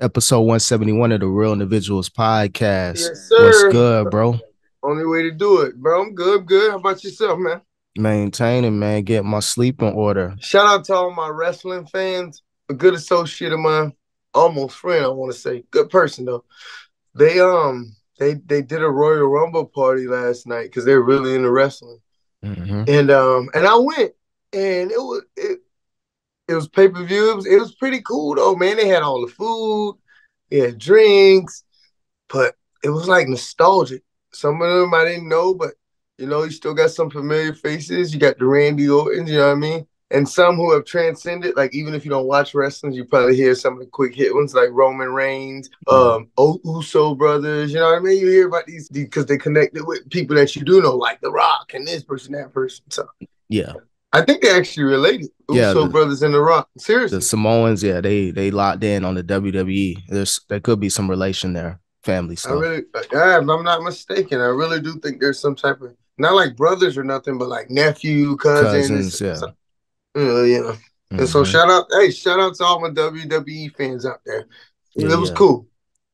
Episode 171 of the Real Individuals podcast. Yes, What's sir. good, bro? Only way to do it, bro. I'm good. I'm good. How about yourself, man? Maintaining, man. Get my sleep in order. Shout out to all my wrestling fans. A good associate of mine, almost friend, I want to say. Good person though. They did a Royal Rumble party last night because they're really into wrestling. Mm-hmm. And I went, and it was pay-per-view. It was pretty cool though, man. They had all the food, they had drinks, but it was like nostalgic. Some of them I didn't know, but you still got some familiar faces. You got the Randy Ortons, you know what I mean? And some who have transcended, like even if you don't watch wrestling, you probably hear some of the quick hit ones like Roman Reigns, Yeah. Uso brothers, you know what I mean? You hear about these because they connected with people that you do know, like The Rock and this person, that person. So Yeah. I think they actually related. Yeah. Uso brothers and The Rock. The Seriously. Samoans, yeah, they locked in on the WWE. There could be some relation there, family stuff. If I'm not mistaken, I really do think there's some type of not like brothers or nothing, but like nephew, cousins, Cousins, yeah. so, yeah. And so Mm-hmm. shout out to all my WWE fans out there. Yeah, It was yeah. cool.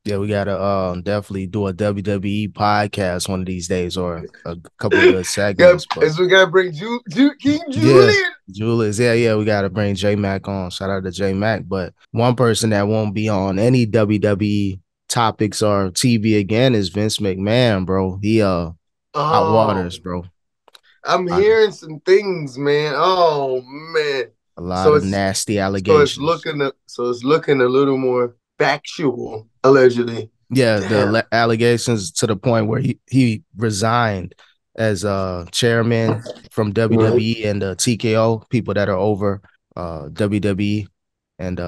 Yeah, we gotta definitely do a WWE podcast one of these days or a couple of good Yeah, segments. But as we gotta bring King yeah, Julian. Julius. Yeah, we got to bring J Mac on. Shout out to J Mac. But one person that won't be on any WWE topics or TV again is Vince McMahon, bro. He hot Oh, waters, bro. I'm A, hearing some things, man. Oh man. a lot So of it's nasty so it's allegations. looking a little more factual, allegedly. Yeah, the Damn. allegations to the point where he resigned as chairman from Right. WWE and TKO, people that are over WWE. And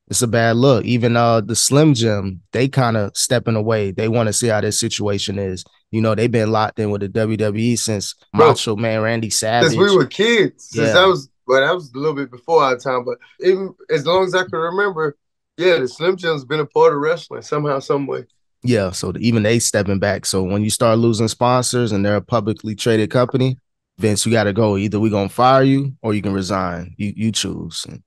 it's a bad look. Even the Slim Jim, they kind of stepping away. They want to see how this situation is. You know, they've been locked in with the WWE since Bro, Macho Man Randy since we Savage. were kids, Yeah. that was a little bit before our time, but even as long as I can remember, yeah, the Slim Jim's been a part of wrestling somehow, some way. Yeah. So even they stepping back. So when you start losing sponsors and they're a publicly traded company, Vince, you got to go. Either we going to fire you or you can resign. You choose. And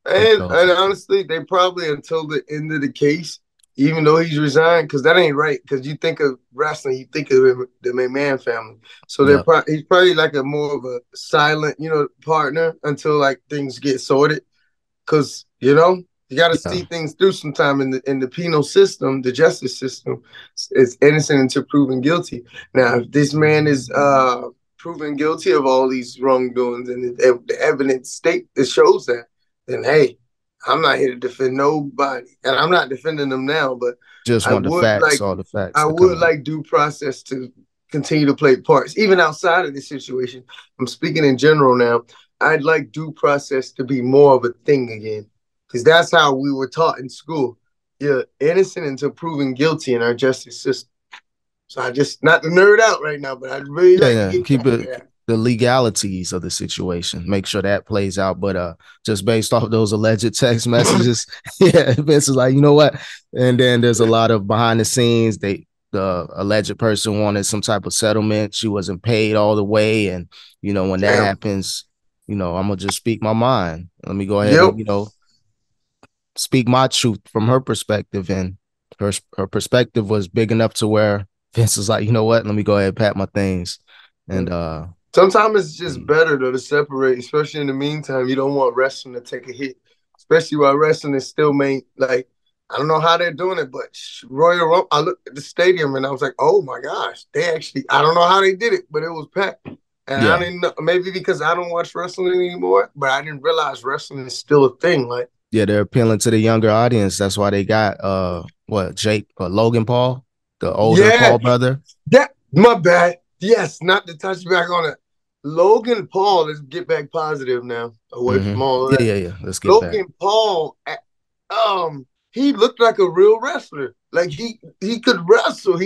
he chose. And honestly, they probably until the end of the case, even though he's resigned, because that ain't right. Because you think of wrestling, you think of the McMahon family. So Yeah. he's probably like a more of a silent, partner until like things get sorted. Because you got to Yeah. see things through sometime in the penal system, the justice system. It's innocent until proven guilty. Now, if this man is proven guilty of all these wrongdoings and the evidence state that shows that, then hey, I'm not here to defend nobody, and I'm not defending them now. But Just I want the would facts, like all the facts I to come would out. like due process to continue to play parts, even outside of this situation. I'm speaking in general now. I'd like due process to be more of a thing again, because that's how we were taught in school. You're innocent until proven guilty in our justice system. So I just not to nerd out right now, but I'd really Yeah, like to yeah. get Keep back to it that. the legalities of the situation. Make sure that plays out. But just based off those alleged text messages, yeah, Vince is like, you know what? And then there's a lot of behind the scenes. The alleged person wanted some type of settlement. She wasn't paid all the way. And when that Damn. happens, I'm gonna just speak my mind. Let me go ahead and, Yep. speak my truth from her perspective. And her perspective was big enough to where Vince was like, you know what? Let me go ahead and pack my things. And Sometimes it's just better though to separate, especially in the meantime. You don't want wrestling to take a hit, especially while wrestling is still main. Like I don't know how they're doing it, but Royal Rumble. I looked at the stadium and I was like, oh my gosh, they actually. I don't know how they did it, but it was packed. And I yeah, didn't know, maybe because I don't watch wrestling anymore, but I didn't realize wrestling is still a thing. Like, yeah, they're appealing to the younger audience. That's why they got Jake Logan Paul, the older yeah, Paul brother. that my bad. Yes, not to touch back on it. Logan Paul, let's get back positive now, away from all Yeah, that. yeah, yeah. Let's get back. Logan Paul, he looked like a real wrestler. Like he could wrestle.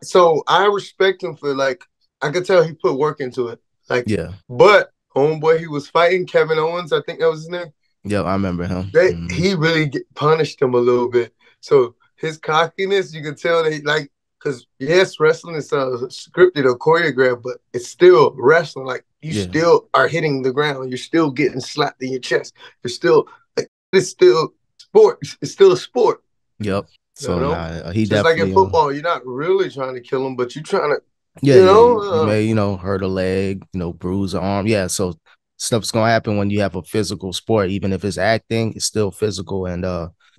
So I respect him for like I could tell he put work into it. Like, Yeah, but homeboy, he was fighting Kevin Owens. I think that was his name. yeah, I remember him. He really punished him a little bit. So his cockiness, you can tell they like because yes, wrestling is scripted or choreographed, but it's still wrestling. Like you Yeah, still are hitting the ground. You're still getting slapped in your chest. You're still like it's still sport. It's still a sport. Yep. You So know, nah, he just like in definitely football, you're not really trying to kill him, but you're trying to, yeah, you yeah. know, You may, hurt a leg, bruise an arm. Yeah. So stuff's gonna happen when you have a physical sport. Even if it's acting, it's still physical. And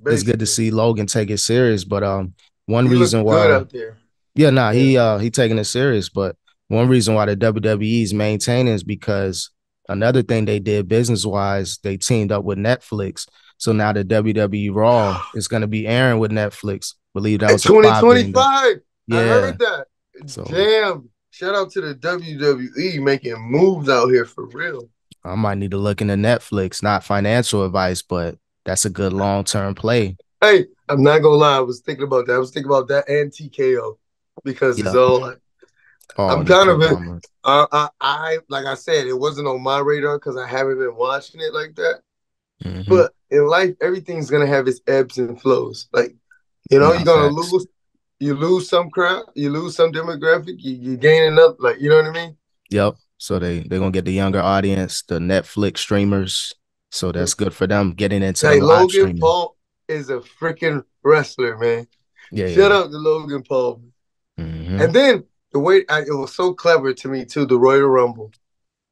it's good to basically, see Logan take it serious. But one he reason looked good why out there. yeah, nah, Yeah, he taking it serious. But one reason why the WWE is maintaining is because another thing they did business wise, they teamed up with Netflix. So now the WWE Raw is going to be airing with Netflix. Believe that in was a $5 billion. 2025, I Yeah. heard that. So Damn! Shout out to the WWE making moves out here for real. I might need to look into Netflix. Not financial advice, but that's a good long term play. Hey, I'm not gonna lie. I was thinking about that. I was thinking about that and TKO because it's Yep. all like Oh, I'm the kind of conglomerate. I like I said, it wasn't on my radar because I haven't been watching it like that. Mm-hmm. But in life, everything's gonna have its ebbs and flows. Like, you know, you're Not gonna facts. lose. You lose some crowd, you lose some demographic, you gain another. Like, you know what I mean? Yep. So they're gonna get the younger audience, the Netflix streamers. So that's good for them getting into the Hey, live Logan streaming. Paul is a freaking wrestler, man. Yeah, Shout yeah. out to Logan Paul. Mm-hmm. And then the way it was so clever to me too, the Royal Rumble.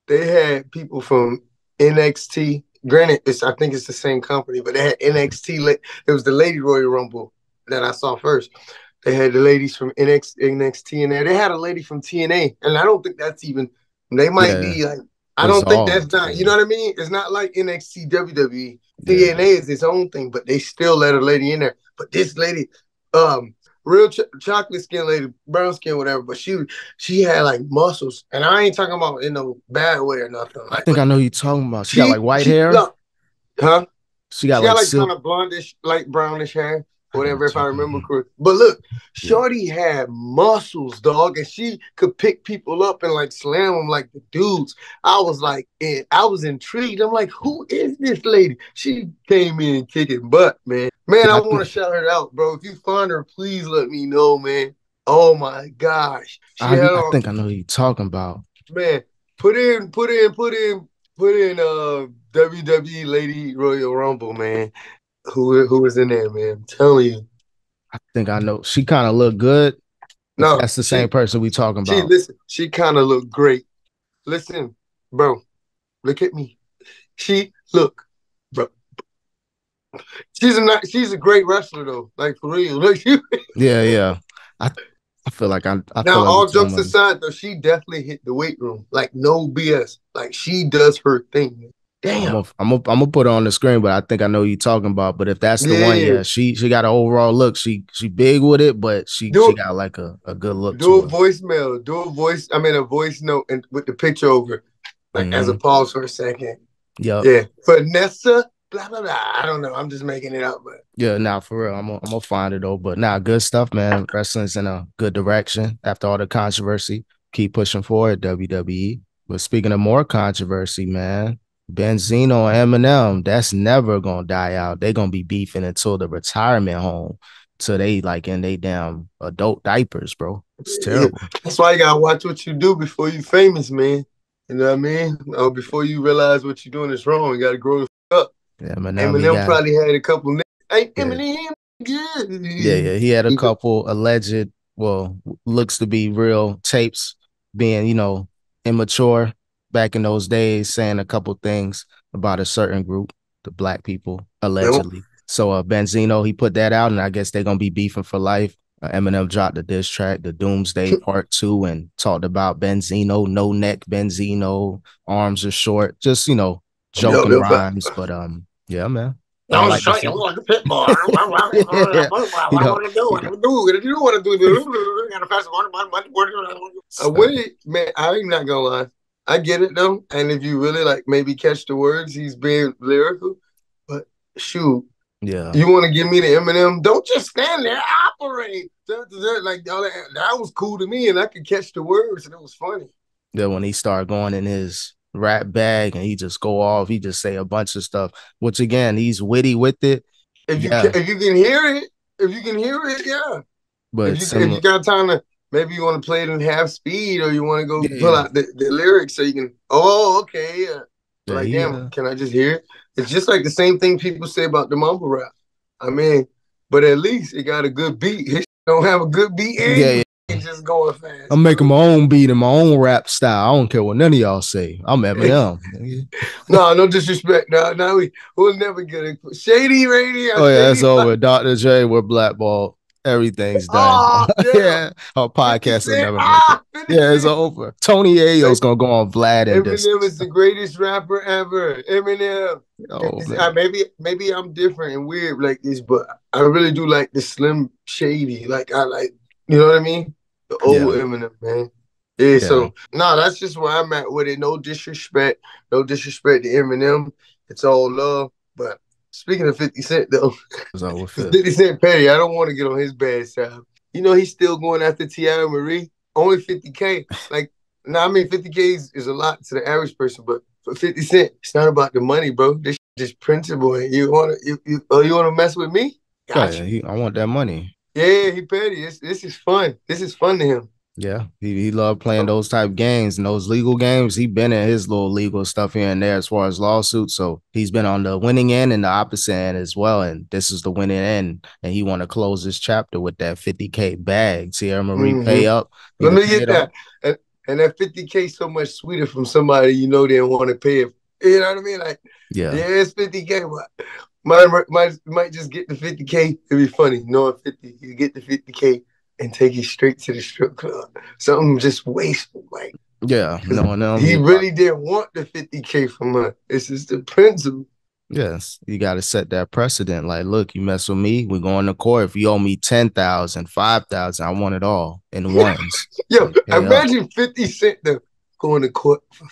They had people from NXT. Granted, I think it's the same company, but they had NXT. It was the Lady Royal Rumble that I saw first. They had the ladies from NXT in there. They had a lady from TNA, and I don't think that's even. They might Yeah, be like. I it's don't think all that's not. You know together. what I mean? It's not like NXT WWE. Yeah, TNA is its own thing, but they still let a lady in there. But this lady, um, real chocolate skin lady, brown skin, whatever. But she had like muscles, and I ain't talking about in a bad way or nothing. I Like, think but I know who you're talking about. She got like white she hair. no, huh? She got She got like like kind silk. of blondish, light brownish hair, I know whatever, what if I you. remember Mhm. correctly. But look, Yeah, Shorty had muscles, dog, and she could pick people up and like slam them like the dudes. I was like, I was intrigued. I'm like, who is this lady? She came in kicking butt, man. Man, I yeah. want to shout her out, bro. If you find her, please let me know, man. Oh my gosh, she had I on, think I know who you're talking about. man. Put in WWE Lady Royal Rumble, man. Who was in there, man? I'm telling you. I think I know. She kind of looked good. If No, that's the same person we talking she about. listen, she kind of looked great. Listen, bro, look at me. She look, bro. She's a great wrestler though. Like for real. Like you. Yeah, yeah. I I feel like I feel Now, like we all talking jokes about. aside, though, she definitely hit the weight room. Like no BS. Like she does her thing. I'm Damn. gonna put her on the screen, but I think I know who you're talking about. But if that's the one, Yeah. yeah, she got an overall look. She big with it, but she Do got like a good look do to a her. voicemail. Do a voice. I mean a voice note and with the picture over, like as a Mm-hmm. pause for a second. Yep. Yeah. Vanessa. Blah blah blah. I don't know. I'm just making it up, but Yeah, now for real, I'm gonna find it though. But now, good stuff, man. Wrestling's in a good direction after all the controversy. Keep pushing forward, WWE. But speaking of more controversy, man, Benzino and Eminem, that's never gonna die out. They gonna be beefing until the retirement home, till they like in they damn adult diapers, bro. It's yeah, terrible. that's why you gotta watch what you do before you famous, man. You know what I mean? Or before you realize what you're doing is wrong, you gotta grow the up. Yeah, Eminem, he Eminem got probably had a couple. Hey, yeah. Eminem, Yeah, good. yeah. He had a couple alleged, well, looks to be real tapes being, immature back in those days, saying a couple things about a certain group, the black people, allegedly. So Benzino, he put that out, and I guess they're gonna be beefing for life. Eminem dropped the diss track, the Doomsday Part 2, and talked about Benzino, no neck Benzino, arms are short, just joking rhymes. But yeah, man. I I'm like to showing see you it. like a pit bull. What Yeah, you I know, want to do? you What I know. do? What you want to do? Gotta pass So, when it, man, I'm not gonna lie. I get it though, and if you really like, maybe catch the words, he's being lyrical. But shoot, yeah, you want to give me the Eminem? Don't just stand there, operate. Like that was cool to me, and I could catch the words, and it was funny. then when he started going in his rap bag and he just go off, he just say a bunch of stuff. Which again, he's witty with it. Yeah, If you can hear it, if you can hear it, yeah. but If similar. you got time to, maybe you want to play it in half speed, or you want to go Yeah, pull yeah, out the lyrics so you can. Oh, okay, yeah. yeah. Like, He damn, can I just hear it? It's just like the same thing people say about the mumble rap. I mean, but at least it got a good beat. His don't have a good beat, and Yeah, you just going fast. I'm making my own beat and my own rap style. I don't care what none of y'all say. I'm Eminem. No disrespect. No, we'll never get it. Shady radio. Oh yeah, it's Shady. over. Dr. J, we're blackballed. Everything's done. Oh damn. Yeah, our 50 podcast will Cent. never make it. 50 Yeah, it's Cent. over. Tony Ayo's gonna go on Vlad and this. Eminem is the greatest rapper ever. Eminem. Oh man. Maybe I'm different and weird like this, but I really do like the Slim Shady. Like I like, you know what I mean? The old Eminem, man. Yeah, so no, that's just where I'm at with it. No disrespect to Eminem. It's all love. But speaking of 50 Cent though, 50 Cent petty. I don't want to get on his bad side. You know he's still going after Tiana Marie. Only 50K. Like, now, I mean, 50K is a lot to the average person, but for 50 Cent, it's not about the money, bro. This just principle. And you wanna mess with me? Gotcha. I want that money. Yeah, he petty. This is fun. This is fun to him. Yeah, he loved playing those type games and those legal games. He been in his little legal stuff here and there as far as lawsuits. So he's been on the winning end and the opposite end as well. And this is the winning end. And he want to close this chapter with that 50K bag. Tiara Marie pay up. Let me get that. And that 50K so much sweeter from somebody you know they want to pay it. You know what I mean? Like, yeah, it's 50K, but might just get the 50K. It'd be funny. Knowing 50, you get the 50K and take it straight to the strip club. Something just wasteful, like. Yeah, no. He really didn't want the 50K from her. It's just the principle. Yes, you got to set that precedent. Like, look, you mess with me, we're going to court. If you owe me 10,000, 5,000, I want it all in ones. Yo, imagine 50 Cent though going to court for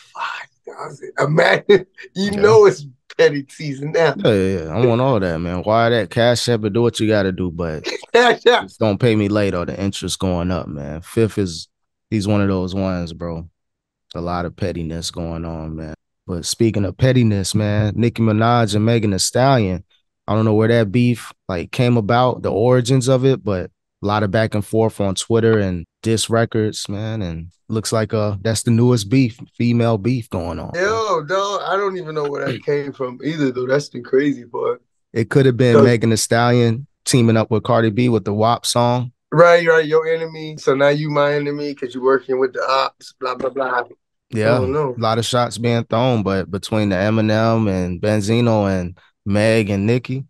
5,000. Imagine, know it's petty season now. Yeah. I want all that, man. Why that cash app and do what you got to do, but just don't pay me late or the interest going up, man. Fifth he's one of those ones, bro. A lot of pettiness going on, man. But speaking of pettiness, man, Nicki Minaj and Megan Thee Stallion, I don't know where that beef like came about, the origins of it, but a lot of back and forth on Twitter and diss records, man. And looks like that's the newest beef, female beef going on. Yo, dog, I don't even know where that came from either, though. That's the crazy part. It could have been Megan Thee Stallion teaming up with Cardi B with the WAP song. Right, your enemy. So now you my enemy because you're working with the ops, blah, blah, blah. Yeah, a lot of shots being thrown, but between the Eminem and Benzino and Meg and Nicki,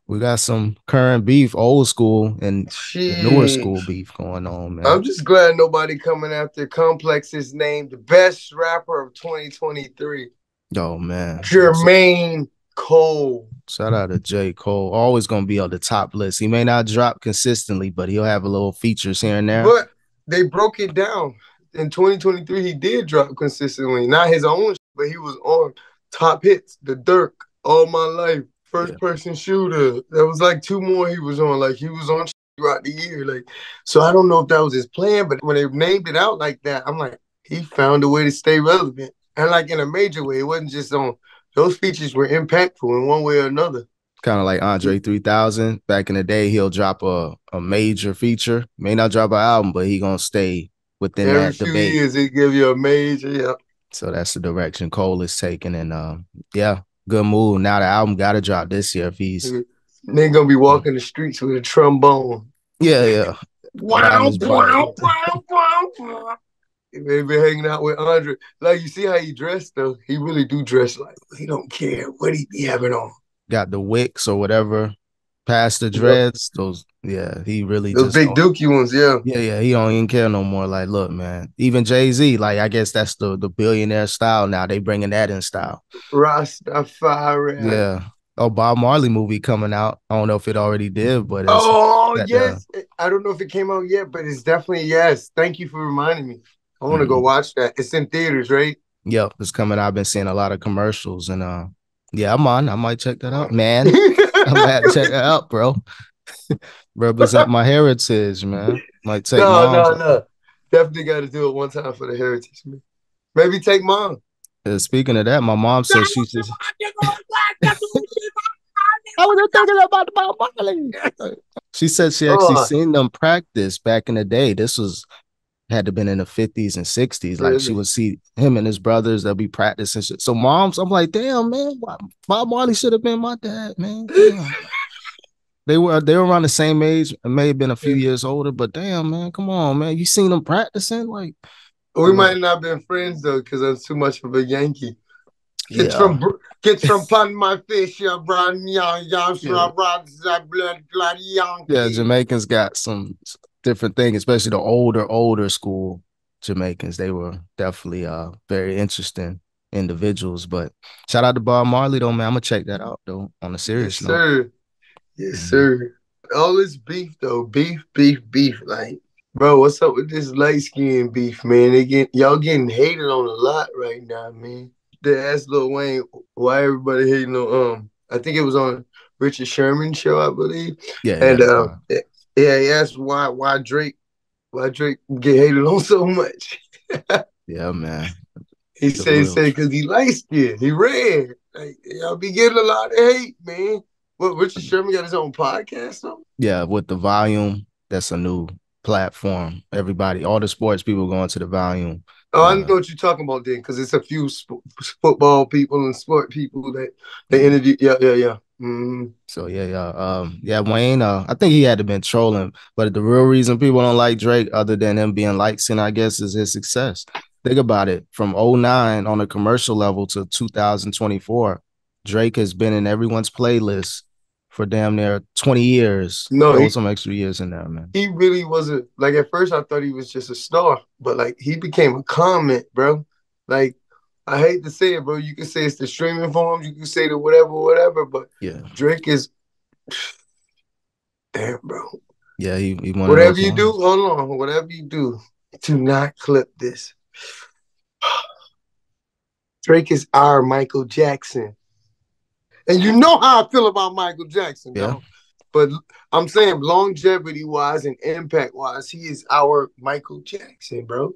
we got some current beef, old school and newer school beef going on, man. I'm just glad nobody coming after Complex's name, the best rapper of 2023. Oh, man. Jermaine Cole. Shout out to J. Cole. Always going to be on the top list. He may not drop consistently, but he'll have a little features here and there. But they broke it down. In 2023, he did drop consistently. Not his own, but he was on top hits. The Dirk, All My Life, First Person Shooter. There was like 2 more he was on. Like he was on throughout the year. Like, so I don't know if that was his plan, but when they named it out like that, I'm like, he found a way to stay relevant. And like in a major way. It wasn't just on, those features were impactful in one way or another. Kind of like Andre 3000. Back in the day, he'll drop a major feature. May not drop an album, but he gonna stay within that debate. Every few years, it give you a major, So that's the direction Cole is taking. And good move. Now the album got to drop this year if he's... They're going to be walking the streets with a trombone. Yeah. Wow. They been hanging out with Andre. Like, you see how he dressed, though? He really do dress like, he don't care what he be having on. Got the wicks or whatever. Past the dreads, he really those big dookie ones, he don't even care no more. Like, look, man, even Jay-Z, like, I guess that's the billionaire style now. They bringing that in style. Rastafari. Yeah. Bob Marley movie coming out. I don't know if it already did, but yes. I don't know if it came out yet, but it's definitely yes. Thank you for reminding me. I want to go watch that. It's in theaters, right? Yep, it's coming. I've been seeing a lot of commercials, and I'm on. I might check that out, man. I might have to check that out, bro. Represent my heritage, man. Might take no. Definitely got to do it one time for the heritage, man. Maybe take Mom. Speaking of that, my mom said she just... I was thinking about Marley. She said she actually seen them practice back in the day. This had to have been in the 50s and 60s. Like, she would see him and his brothers, they'll be practicing shit. So I'm like, damn, man, Bob Marley should have been my dad, man. Damn. they were around the same age. It may have been a few years older, but damn, man, come on, man. You seen them practicing? Like, We what? might not have been friends though, because I'm too much of a Yankee. Get Yeah, from get from pun my fish, ya brand young yeah, blood yeah. Yankee. Jamaicans got some different thing, especially the older school Jamaicans. They were definitely very interesting individuals. But shout out to Bob Marley though, man. I'm gonna check that out though. On a Yes, serious note. sir. Yes, Mhm. sir. All this beef though, beef. Like, bro, what's up with this light skin beef, man? Y'all getting hated on a lot right now, man. They asked Lil Wayne why everybody hating on I think it was on Richard Sherman show, I believe. Yeah, yeah, And the pod. yeah, he asked why Drake get hated on so much. Yeah, man. He The said real. because he light skinned, he red. Like, y'all be getting a lot of hate, man. What Richard Sherman got his own podcast though? Yeah, with the volume, that's a new platform. Everybody, all the sports people going to the volume. Oh, I Uh, know what you're talking about then, because it's a few football people and sport people that they yeah. interview. Yeah. Mm-hmm. So yeah, Wayne. I think he had to been trolling, but the real reason people don't like Drake, other than him being light skinned, I guess, is his success. Think about it. From '09 on a commercial level to 2024, Drake has been in everyone's playlist for damn near 20 years. No, Throw some extra years in there, man. he really wasn't like at first I thought he was just a star, but like he became a comment, bro. Like I hate to say it, bro. You can say it's the streaming forms, you can say the whatever, but Yeah, Drake is damn, bro. yeah, he one of Whatever those you do, ones. hold on. Whatever you do not clip this. Drake is our Michael Jackson. And you know how I feel about Michael Jackson, Yeah, dog. But I'm saying longevity wise and impact wise, he is our Michael Jackson, bro.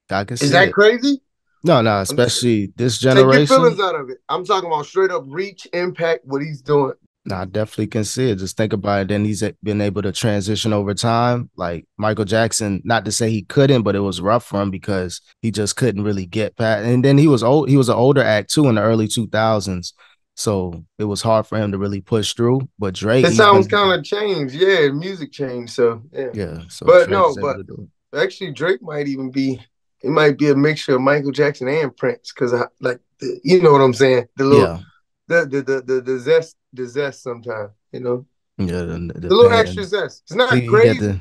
I can Is see that it. crazy? No, I'm especially this take your generation. feelings out of it. I'm talking about straight up reach, impact, what he's doing. No, I definitely can see it. Just think about it. Then he's been able to transition over time. Like Michael Jackson, not to say he couldn't, but it was rough for him because he just couldn't really get past. And then he was old. He was an older act too in the early 2000s. So it was hard for him to really push through. But Drake, His he's sounds been kind able, of changed. Yeah, music changed. So yeah. yeah. So But Drake no, is able but to do actually Drake might even be it might be a mixture of Michael Jackson and Prince because like you know what I'm saying, the it. little Yeah. the zest sometimes, you know, Yeah. The the little extra pain. zest. It's not He got crazy. the,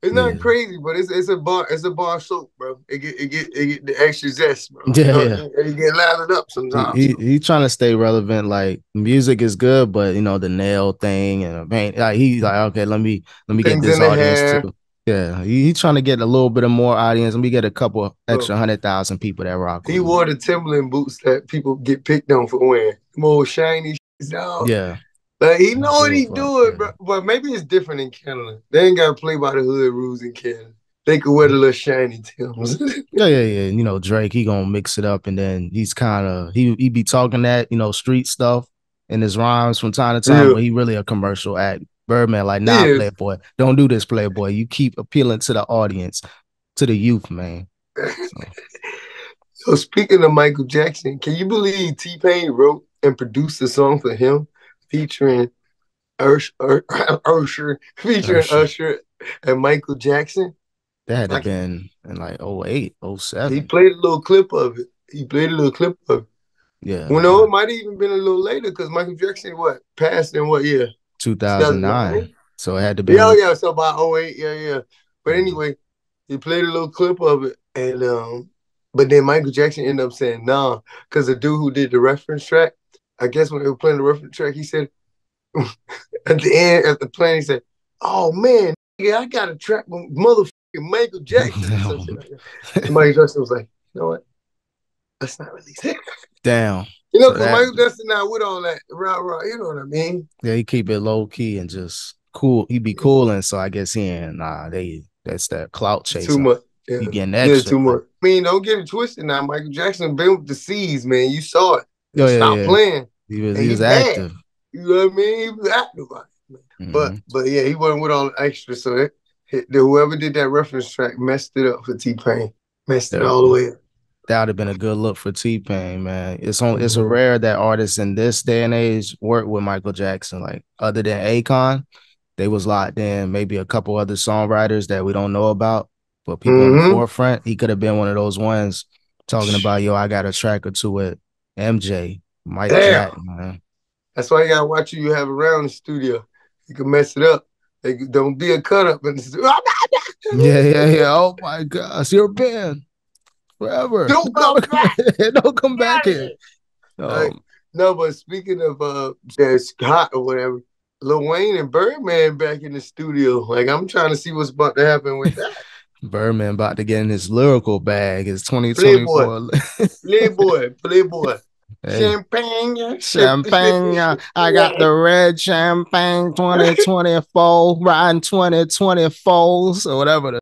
It's not yeah. crazy, but it's a bar soap, bro. It get the extra zest, bro. You Yeah. know, Yeah. it get lathered up he sometimes. he So he trying to stay relevant. Like music is good, but the nail thing and paint. Like he's like, okay, let me get things this in the audience too. hair. Yeah, he trying to get a little bit of more audience. Let me get a couple Bro, extra 100,000 people that rock he with me. wore the Timberland boots that people get picked on for wearing. More shiny shit, dog. Yeah, Like he I know don't what give a he fuck. doing, Yeah, bro. But maybe it's different in Canada. They ain't gotta play by the hood rules in Canada. They could wear the little shiny Timbs. yeah. Drake, he gonna mix it up, and then he's kind of he be talking that street stuff in his rhymes from time to time, Yeah, but he really a commercial act. Birdman, like, he nah, is. Playboy, don't do this, Playboy. You keep appealing to the audience, to the youth, man. So So speaking of Michael Jackson, can you believe T-Pain wrote and produced a song for him featuring Usher, featuring Usher. Usher and Michael Jackson? That had to Like been in like '08, he '07. played a little clip of it. He played a little clip of it. Yeah, Well, no, it might have even been a little later because Michael Jackson passed in what year? 2009. 2009. So it had to Yeah, oh, been. yeah. So about '08, yeah. But Yeah. anyway, he played a little clip of it, and but then Michael Jackson ended up saying nah, because the dude who did the reference track, I guess when they were playing the reference track, he said at the end at the plane, he said, "Oh man, yeah, I got a track with motherfucking Michael Jackson or some shit Damn. like that." And Michael Jackson was like, "You know what? Let's not release it." Damn. So Because that, Michael Jackson not with all that rah. You know what I mean? yeah, he keep it low key and just cool. He be cool, and so I guess he ain't. Nah, that's that clout Too chasing. much. Yeah. He getting Yeah, extra. too Like, much. I mean, don't get it twisted now. Michael Jackson been with the Seas, man. You saw it. yo, yeah, Stop yeah. playing. He was And he he was bad. active. You know what I mean? He was active about it. Man. But Hmm. but yeah, he wasn't with all the extra. So whoever did that reference track messed it up for T-Pain. Messed it all the Terrible. way up. That would have been a good look for T-Pain, man. It's a Mhm. rare that artists in this day and age work with Michael Jackson. Like other than Akon, they was locked in. Maybe a couple other songwriters that we don't know about, but people in the Mhm. forefront. He could have been one of those ones talking about, yo, I got a track or two with MJ, Mike Damn. Jack, man. That's why you gotta watch who you have around the studio. You can mess it up. Don't be a cut up in the studio. Yeah, yeah, yeah. Oh my gosh, you're banned forever. Don't come back. Don't come Get back out of here. here. Like, Um, no, but speaking of that's hot or whatever, Lil Wayne and Birdman back in the studio. Like, I'm trying to see what's about to happen with that. Birdman about to get in his lyrical bag. His Playboy, 2024. Playboy. Hey, Champagne, champagne. I got the red champagne 2024, riding 2024s or whatever the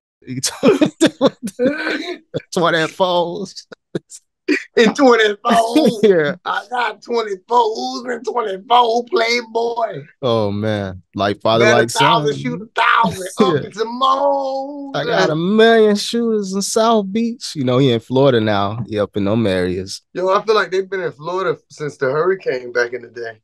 24s. in 24. Yeah. I got 24s and 24 Playboy. Oh man. Like father, Bet like 1,000, shoot son. 1,000, up Yeah. in some more. I got a million shooters in South Beach. You know, he in Florida now. He up in them areas. Yo, I feel like they've been in Florida since the hurricane back in the day.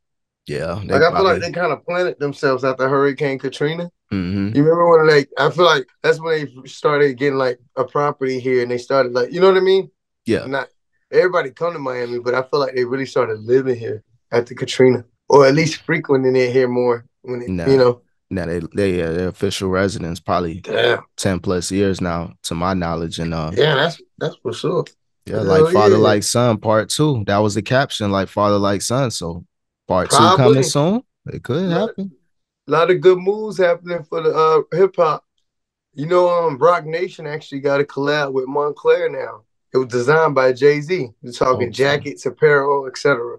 Yeah, they Like, I feel like they probably. kind of planted themselves after Hurricane Katrina. Mm-hmm. You remember when, like, I feel like that's when they started getting like a property here, and they started, like, you know what I mean? Yeah. Not everybody come to Miami, but I feel like they really started living here after Katrina, or at least frequenting it here more when it, Nah. Now they're official residents probably Damn, 10 plus years now, to my knowledge. And yeah, that's for sure. yeah, like Hell father, yeah, like son, part two. That was the caption, like father, like son. So part two coming probably. soon. It could Lot, happen. lot of good moves happening for the hip hop. You know, Rock Nation actually got a collab with Moncler now. It was designed by Jay-Z. We're talking Oh, so jackets, apparel, etc.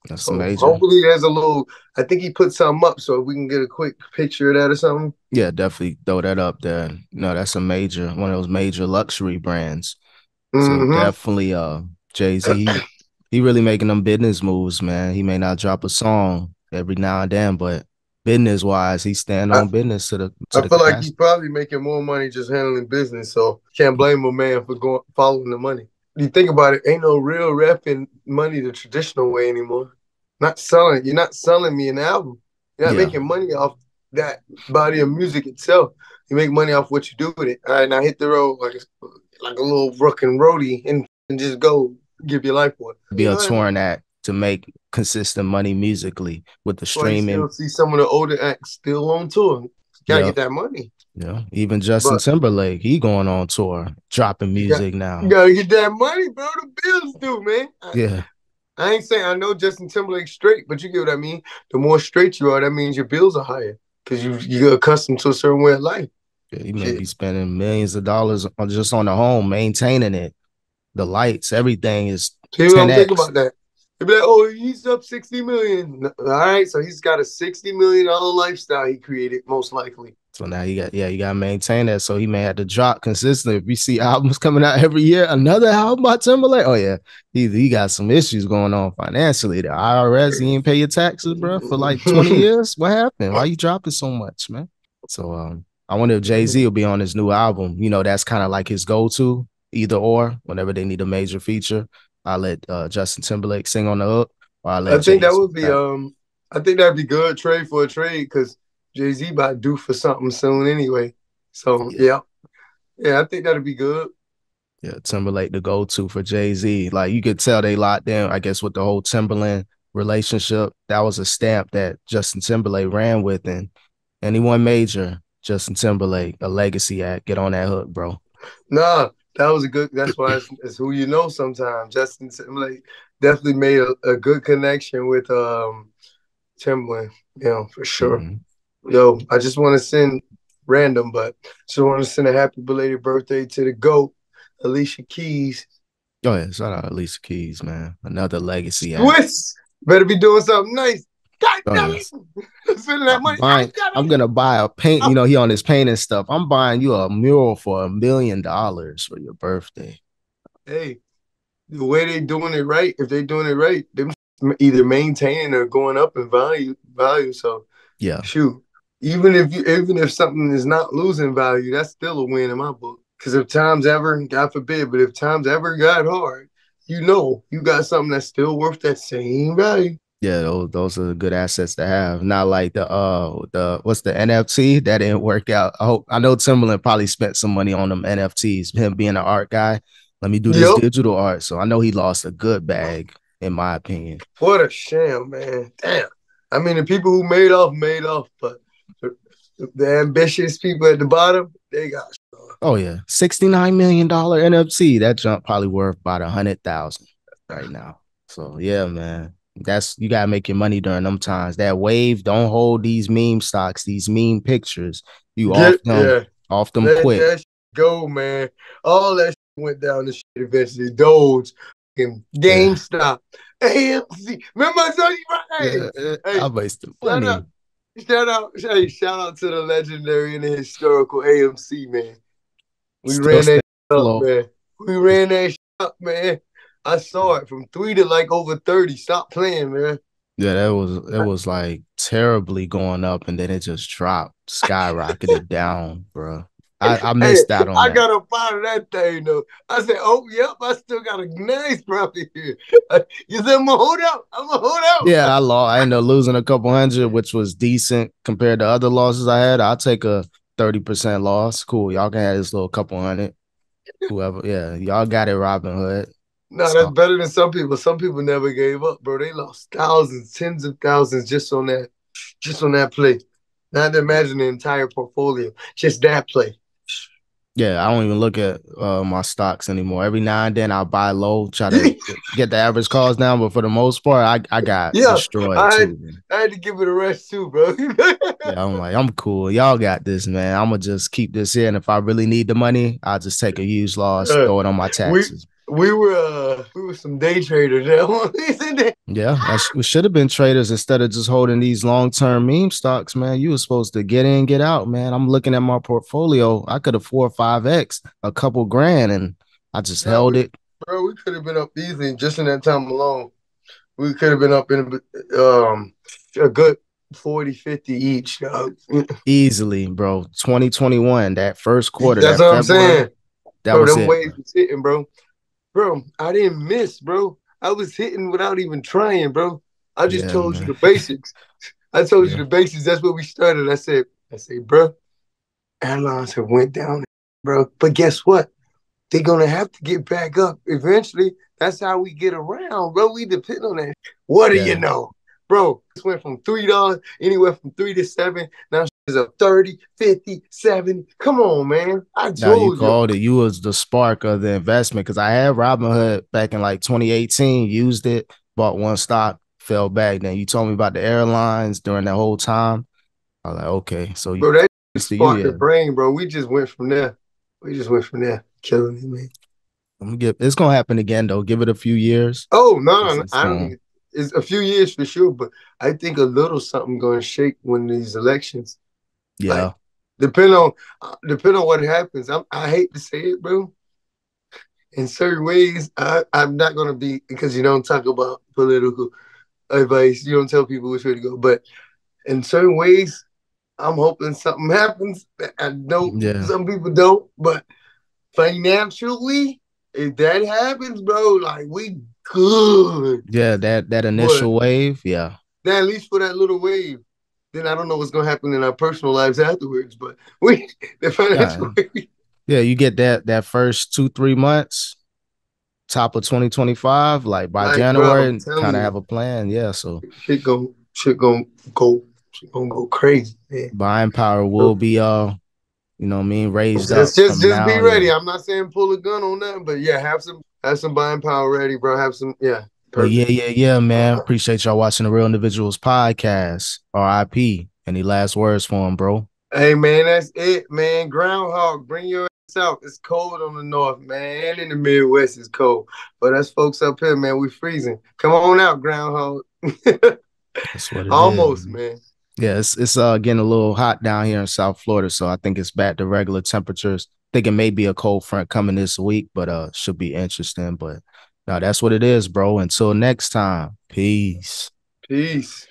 that's So major. hopefully there's a little. I think he put something up, so if we can get a quick picture of that or something. Yeah, definitely throw that up there. No, that's a major one of those major luxury brands. So Mm-hmm. definitely Jay-Z, he really making them business moves, man. He may not drop a song every now and then, but business wise, he stand I, on business to I the feel like he's capacity. probably making more money just handling business, so can't blame a man for going following the money. You think about it, ain't no real repping money the traditional way anymore. Not selling, you're not selling me an album. You're not Yeah. making money off that body of music itself. You make money off what you do with it. All right, now hit the road like a little rookin' roadie and just go give your life for it. Be You a know what I mean? touring act to make consistent money musically with the That's why you streaming. still see some of the older acts still on tour. You gotta Yeah. get that money. Yeah. Even Justin But Timberlake, he going on tour, dropping music you now. gotta get that money, bro. The bills due, man. Yeah. I ain't saying I know Justin Timberlake's straight, but you get what I mean. The more straight you are, that means your bills are higher because you're accustomed to a certain way of life. Yeah, he may Shit, be spending millions of dollars on just on the home, maintaining it. The lights, everything is people don't think 10x. about that. They be like, "Oh, he's up 60 million." All right, so he's got a $60 million lifestyle he created, most likely. So now you got to maintain that. So he may have to drop consistently. If you see albums coming out every year, another album by Timberlake, oh yeah, he got some issues going on financially. The IRS, he ain't pay your taxes, bro, for like 20 years. What happened? Why you dropping so much, man? So I wonder if Jay-Z will be on his new album. You know, that's kind of like his go-to, either or, whenever they need a major feature. I let Justin Timberlake sing on the hook, or I I let think that Jay-Z would be rap. I think that'd be good trade for a trade because Jay-Z about due for something soon anyway. So Yeah. yeah. Yeah, I think that'd be good. Yeah, Timberlake the go-to for Jay-Z. Like you could tell they locked in, I guess, with the whole Timberland relationship. That was a stamp that Justin Timberlake ran with, and anyone major, Justin Timberlake, a legacy act. Get on that hook, bro. Nah, that was a good. That's why it's who you know. Sometimes Justin Timberlake definitely made a good connection with Timberland. You know, for sure. Mm-hmm. Yo, I just want to send random, but just want to send a happy belated birthday to the GOAT, Alicia Keys. Oh yeah, shout out Alicia Keys, man. Another legacy act. Swiss better be doing something nice. God Oh damn yes. it! Spending that money. God I'm damn gonna buy a paint. it! You know, he on his painting stuff. I'm buying you a mural for $1 million for your birthday. Hey, the way they doing it right, if they doing it right, they either maintaining or going up in value. So Yeah. shoot, even if something is not losing value, that's still a win in my book. Because if times ever, God forbid, but if times ever got hard, you got something that's still worth that same value. Yeah, those are good assets to have. Not like the what's the NFT that didn't work out. I know Timberland probably spent some money on them NFTs. Him being an art guy, let me do this Yep. digital art. So I know he lost a good bag, in my opinion. What a sham, man. Damn. I mean, the people who made off, but the ambitious people at the bottom, they got. Oh yeah, $69 million NFT. That jump probably worth about 100,000 right now. So yeah, man, that's you gotta make your money during them times. That wave, don't hold these meme stocks, these meme pictures. You Yeah. off them Let quick. that go, man. All that went down the shit eventually. Doge, and Yeah, GameStop, AMC. Remember I told you, yeah, hey, I wasted shout out, money. shout out to the legendary and the historical AMC, man. We Still ran stay that up, flow. man. We ran that up, man. I saw it from 3 to like over 30. Stop playing, man. Yeah, that was like terribly going up, and then it just dropped, skyrocketed down, bro. I Hey, missed out on I that. got up out of that thing though. I said, "Oh, yep, I still got a nice profit here." You said, "I'm gonna hold out. I'm gonna hold out." Yeah, I lost. I ended up losing a couple hundred, which was decent compared to other losses I had. I'll take a 30% loss. Cool. Y'all can have this little couple hundred. Whoever. Yeah, y'all got it, Robin Hood. No, that's So better than some people. Some people never gave up, bro. They lost thousands, tens of thousands just on that play. Not to imagine the entire portfolio, just that play. yeah, I don't even look at my stocks anymore. Every now and then I'll buy low, try to get the average calls down, but for the most part, I got Yeah, destroyed I had, too, man. I had to give it a rest too, bro. Yeah, I'm like, I'm cool. Y'all got this, man. I'm gonna just keep this here, and if I really need the money, I'll just take a huge loss, uh, throw it on my we taxes. we were some day traders. Yeah, we should have been traders instead of just holding these long-term meme stocks, man. You were supposed to get in, get out, man. I'm looking at my portfolio. I could have 4 or 5x a couple grand, and I just No, held it we could have been up easily just in that time alone. We could have been up in a good 40, 50 each. Dog. easily, bro. 2021, that first quarter, That's that what I'm February, saying. that Bro, was them it, waves bro. was hitting, bro. Bro, I didn't miss, bro. I was hitting without even trying, bro. I just Yeah, told you man. the basics. I told you Yeah, the basics. That's where we started. I said, bro, airlines have went down, bro. But guess what? They're gonna have to get back up eventually. That's how we get around, bro. We depend on that. What do you yeah. know? Bro, this went from $3, anywhere from 3 to 7. Now it's a 30, 50, 70. Come on, man. I Now you told you. called it. You was the spark of the investment because I had Robinhood back in like 2018, used it, bought one stock, fell back. Then you told me about the airlines during that whole time. I was like, okay, so Bro, that thanks to you, sparked the yeah. brain, bro. We just went from there. We just went from there. Killing me, man. It's gonna happen again though. Give it a few years. Oh, no, It's, no, it's I don't going, think it's a few years for sure, but I think a little something going to shake when these elections. yeah, Like, depend on what happens. I hate to say it, bro. In certain ways, I'm not gonna be because you don't talk about political advice. You don't tell people which way to go. But in certain ways, I'm hoping something happens. I know yeah, some people don't, but financially, if that happens, bro, like we good. yeah. That But initial wave, yeah, then at least for that little wave, then I don't know what's gonna happen in our personal lives afterwards. But we the yeah, financial wave, yeah. You get that first 2 3 months, top of 2025, like by like bro, I'm January, telling kind of you. have a plan. Yeah, so Shit gonna go crazy, man. buying power will So be you know what I mean, raised up just be from now. Yeah. ready. I'm not saying pull a gun on that, but yeah, have some buying power ready, bro. Have some, yeah, But yeah, perfect. yeah, yeah, man. Appreciate y'all watching the Real Individuals podcast. RIP. Any last words for him, bro? Hey man, that's it, man. Groundhog, bring your ass out. It's cold on the north, man, and in the Midwest it's cold. But us folks up here, man, we freezing. Come on out, Groundhog. That's what it is, Almost, man. man. Yeah, it's getting a little hot down here in South Florida, so I think it's back to regular temperatures. Think it may be a cold front coming this week, but should be interesting. But no, that's what it is, bro. Until next time, peace. Peace.